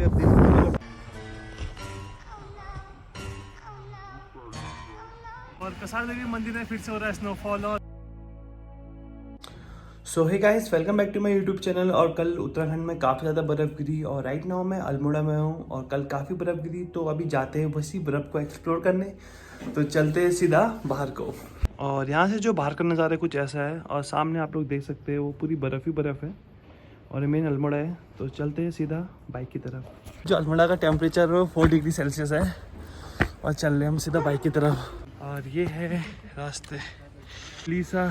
पे अब देखो। और कसार देवी मंदिर में फिर से हो रहा है स्नोफॉल। और so hey guys, welcome back to my YouTube channel. और कल उत्तराखंड में काफ़ी ज़्यादा बर्फ़ गिरी और राइट नाउ मैं अल्मोड़ा में हूँ और कल काफ़ी बर्फ़ गिरी, तो अभी जाते हैं वैसी बर्फ़ को एक्सप्लोर करने। तो चलते हैं सीधा बाहर को। और यहाँ से जो बाहर का नज़ारा कुछ ऐसा है और सामने आप लोग देख सकते हैं वो पूरी बर्फ़ ही बर्फ़ है और मेन अल्मोड़ा है। तो चलते हैं सीधा बाइक की तरफ। जो अल्मोड़ा का टेम्परेचर 4 डिग्री सेल्सियस है और चल रहे हम सीधा बाइक की तरफ। और ये है रास्ते। लीसा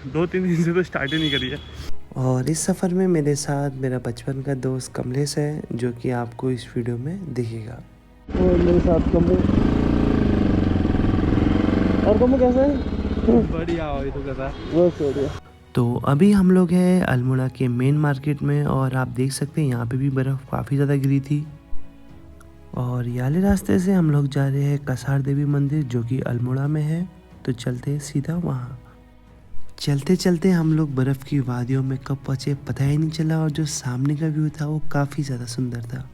2-3 दिन से तो स्टार्ट ही नहीं करी है। और इस सफ़र में मेरे साथ मेरा बचपन का दोस्त कमलेश है, जो कि आपको इस वीडियो में दिखेगा। और मेरे साथ कमू। और कमू कैसा है? बढ़िया हो तो कैसा बहुत बढ़िया। तो अभी हम लोग हैं अल्मोड़ा के मेन मार्केट में और आप देख सकते हैं यहाँ पे भी बर्फ़ काफ़ी ज़्यादा गिरी थी। और ये वाले रास्ते से हम लोग जा रहे हैं कसार देवी मंदिर, जो कि अल्मोड़ा में है। तो चलते हैं सीधा वहाँ। चलते चलते हम लोग बर्फ़ की वादियों में कब पहुँचे पता ही नहीं चला, और जो सामने का व्यू था वो काफ़ी ज़्यादा सुंदर था।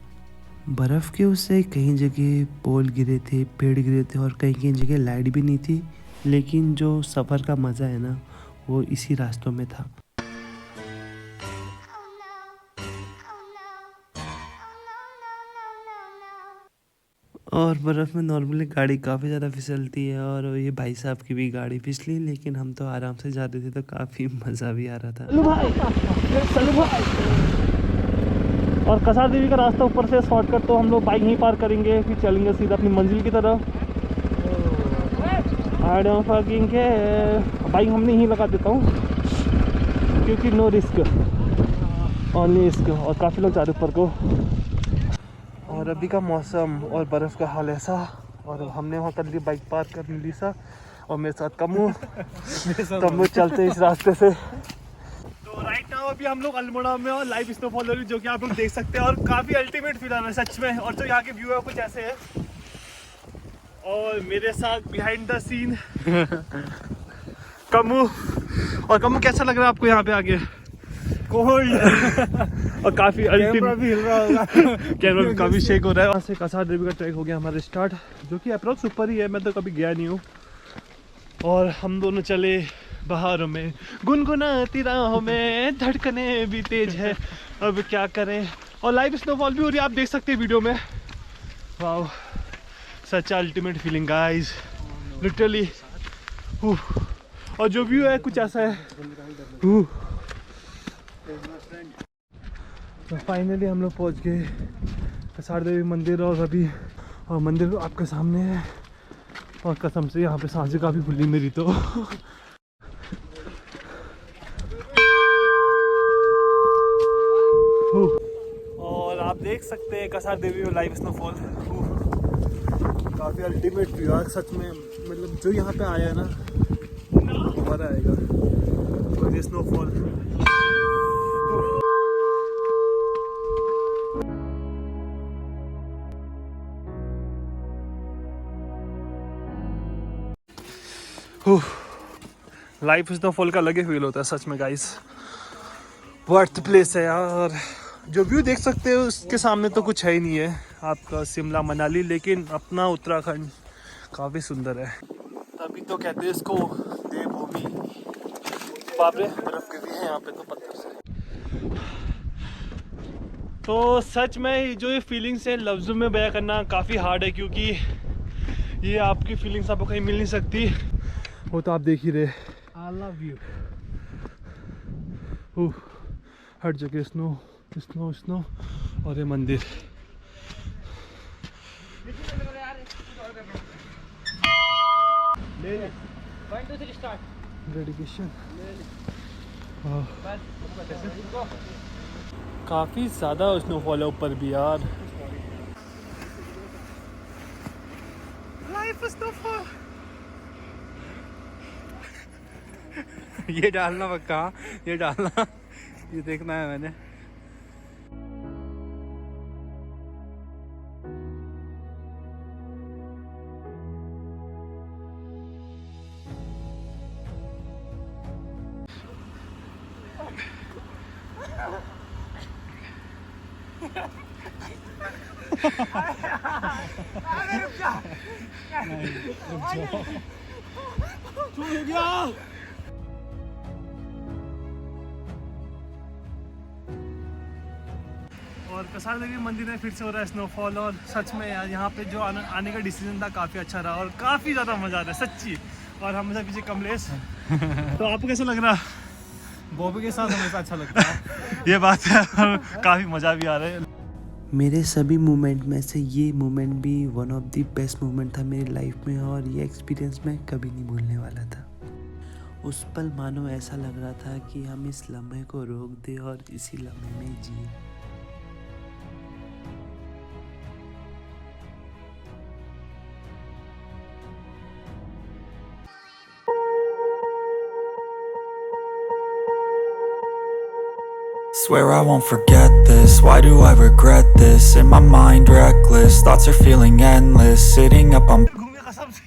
बर्फ़ के उससे कई जगह पोल गिरे थे, पेड़ गिरे थे और कहीं कहीं जगह लाइट भी नहीं थी, लेकिन जो सफ़र का मज़ा है ना वो इसी रास्तों में था। और बर्फ़ में नॉर्मली गाड़ी काफ़ी ज़्यादा फिसलती है और ये भाई साहब की भी गाड़ी फिसली, लेकिन हम तो आराम से जा रहे थे तो काफ़ी मज़ा भी आ रहा था। चलो भाई, चलो भाई। और कसार देवी का रास्ता ऊपर से शॉर्टकट, तो हम लोग बाइक यहीं पार्क करेंगे, फिर चलेंगे सीधा अपनी मंजिल की तरफ। I don't fucking care. Bike हमने यहीं लगा देता हूँ क्योंकि नो रिस्क ओनली रिस्क। और काफ़ी लोग जा रहे ऊपर को। और अभी का मौसम और बर्फ़ का हाल ऐसा। और हमने वहाँ कर ली बाइक पार्क कर ली सा, और मेरे साथ कमू। कमू चलते इस रास्ते से। तो राइट नाउ अभी हम लोग अल्मोड़ा में और लाइव स्नोफॉल हो रही है, जो कि आप लोग देख सकते हैं। और काफ़ी अल्टीमेट फील आ रहा है सच में। और जो यहाँ के व्यू है कुछ ऐसे है। और मेरे साथ बिहाइंड द सीन कमू। और कमू कैसा लग रहा है आपको यहाँ पे आके? कोल्ड। और काफी कैमरा भी हिल रहा होगा। कैमरा भी काफी शेक हो रहा है। वहाँ से कसार देवी का ट्रैक हो गया हमारा स्टार्ट, जो कि अप्रोक्स ऊपर ही है, मैं तो कभी गया नहीं हूँ। और हम दोनों चले बहारों में, गुनगुनाती राहों में, धड़कने भी तेज है, अब क्या करें। और लाइव स्नोफॉल भी हो रही है, आप देख सकते हैं वीडियो में। वाओ, सच अल्टीमेट फीलिंग गाइस, लिटरली। और जो व्यू है कुछ ऐसा है। तो फाइनली हम लोग पहुंच गए कसार देवी मंदिर। और अभी और मंदिर आपके सामने है। और कसम से यहाँ पे सांसें काफ़ी खुली मेरी तो। और आप देख सकते हैं कसार देवी में लाइव स्नोफॉल। काफ़ी अल्टीमेट व्यू है सच में। मतलब जो यहाँ पे आया है ना दोबारा आएगा। और ये स्नोफॉल लाइफ स्नोफॉल का अलग ही फील होता है सच में गाइस। वर्थ प्लेस है यार। जो व्यू देख सकते हो उसके सामने तो कुछ है ही नहीं है आपका शिमला मनाली, लेकिन अपना उत्तराखंड काफ़ी सुंदर है। तभी तो कहते हैं इसको देवभूमि। बाप रे, बर्फ गिरी है यहाँ पे तो पत्थर से। तो सच में जो ये फीलिंग्स है लफ्ज़ों में बयां करना काफ़ी हार्ड है, क्योंकि ये आपकी फीलिंग्स आपको कहीं मिल नहीं सकती। वो तो आप देख ही रहे। I love you. हर जगह स्नो स्नो स्नो। और ये मंदिर डेडिकेशन काफ़ी ज़्यादा स्नोफॉल है ऊपर भी यार। Life snowfall. ये डालना पक्का, ये डालना, ये देखना है मैंने। और कसार देवी मंदिर में फिर से हो रहा है स्नोफॉल, और सच में यार यहाँ पे जो आने का डिसीजन था काफ़ी अच्छा रहा और काफ़ी ज़्यादा मज़ा आ रहा है सच्ची। और हमेशा पीछे कमलेश, तो आपको कैसा लग रहा? बॉबी के साथ हमेशा अच्छा लगता है। ये बात है, काफ़ी मज़ा भी आ रहा है। मेरे सभी मोमेंट में से ये मोमेंट भी one of the best moment था मेरी लाइफ में, और ये एक्सपीरियंस मैं कभी नहीं भूलने वाला था। उस पल मानो ऐसा लग रहा था कि हम इस लम्हे को रोक दें और इसी लम्हे में जिए। Swear I won't forget this, why do I regret this? In my mind reckless, thoughts are feeling endless. Sitting up on घूम गया कसम से,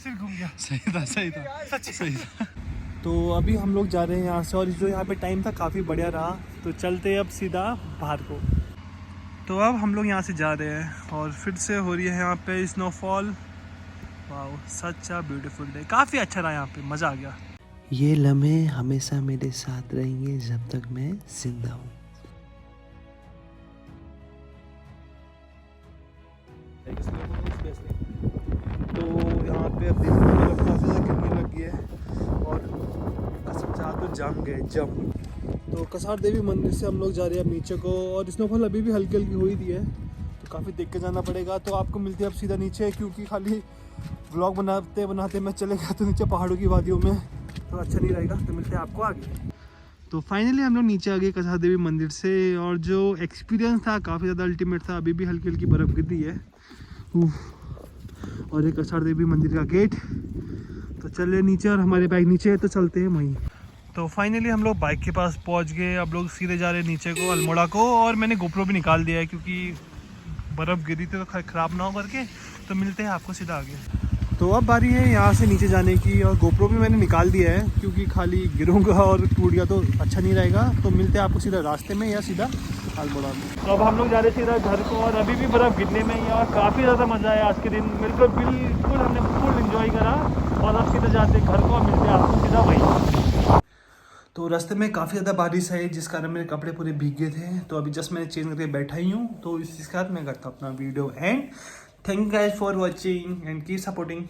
सिर्फ घूम गया। सही था सच्ची सही था। तो अभी हम लोग जा रहे हैं यहाँ से, और जो यहाँ पे टाइम था काफ़ी बढ़िया रहा, तो चलते हैं अब सीधा बाहर को। तो अब हम लोग यहाँ से जा रहे हैं और फिर से हो रही है यहाँ पे स्नोफॉल। वाह, सच अ ब्यूटीफुल डे, काफ़ी अच्छा रहा यहाँ पे, मज़ा आ गया। ये लम्हे हमेशा मेरे साथ रहेंगे जब तक मैं जिंदा हूँ। तो यहाँ पे अब देखो काफ़ी ज़्यादा गिरने लगी है, और कसम से हाथ तो जम गए जम। तो कसार देवी मंदिर से हम लोग जा रहे हैं अब नीचे को, और स्नोफॉल अभी भी हल्की हल्की हुई दी है, तो काफ़ी देख के जाना पड़ेगा। तो आपको मिलते हैं अब सीधा नीचे, क्योंकि खाली व्लॉग बनाते बनाते मैं चले गया तो नीचे पहाड़ों की वादियों में, तो अच्छा नहीं रहेगा। तो मिलते हैं आपको आगे। तो फाइनली हम लोग नीचे आ गए कसार देवी मंदिर से, और जो एक्सपीरियंस था काफ़ी ज़्यादा अल्टीमेट था। अभी भी हल्की हल्की बर्फ़ गिर रही है। और ये कसार देवी मंदिर का गेट। तो चले नीचे, और हमारे बाइक नीचे है तो चलते हैं वहीं। तो फाइनली हम लोग बाइक के पास पहुंच गए। अब लोग सीधे जा रहे हैं नीचे को, अल्मोड़ा को, और मैंने गोप्रो भी निकाल दिया है क्योंकि बर्फ़ गिरी थी तो ख़राब ना हो करके। तो मिलते हैं आपको सीधा आगे। तो अब बारी है यहाँ से नीचे जाने की, और गोप्रो भी मैंने निकाल दिया है क्योंकि खाली गिरूंगा और टूट गया तो अच्छा नहीं रहेगा। तो मिलते हैं आपको सीधा रास्ते में या सीधा अल्मोड़ा में। तो अब हम लोग जा रहे हैं सीधा घर को, और अभी भी बर्फ़ गिरने में ही, और काफ़ी ज़्यादा मज़ा आया आज के दिन। बिल्कुल हमने फुल इन्जॉय करा, और अब सीधा जाते हैं घर को, और मिलते हैं आपको सीधा वहीं। तो रास्ते में काफ़ी ज़्यादा बारिश है, जिस कारण मेरे कपड़े पूरे भीग गए थे। तो अभी जस्ट मैंने चेंज करके बैठा ही हूँ, तो इसके साथ मैं करता हूँ अपना video and. Thank you guys for watching and keep supporting.